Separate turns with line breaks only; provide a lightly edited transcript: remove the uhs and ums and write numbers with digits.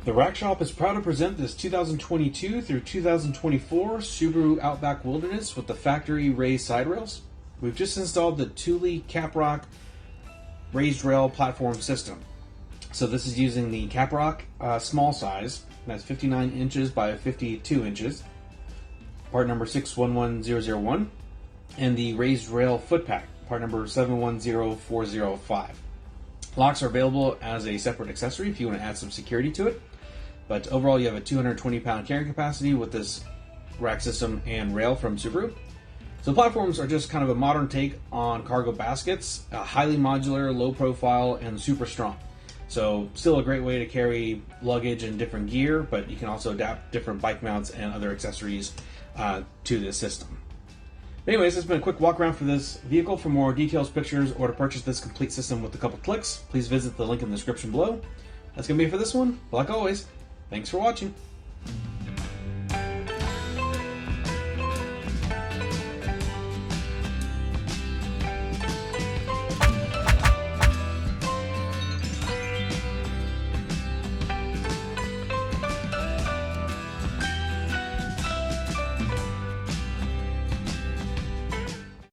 The Rack Shop is proud to present this 2022 through 2024 Subaru Outback Wilderness with the factory raised side rails. We've just installed the Thule Caprock raised rail platform system. So this is using the Caprock small size, that's 59 inches by 52 inches, part number 611001, and the raised rail foot pack, part number 710405. Locks are available as a separate accessory if you want to add some security to it. But overall, you have a 220-pound carrying capacity with this rack system and rail from Subaru. So platforms are just kind of a modern take on cargo baskets, highly modular, low profile, and super strong. So still a great way to carry luggage and different gear, but you can also adapt different bike mounts and other accessories to this system. Anyways, this has been a quick walk around for this vehicle. For more details, pictures, or to purchase this complete system with a couple clicks, please visit the link in the description below. That's going to be it for this one. Like always, thanks for watching.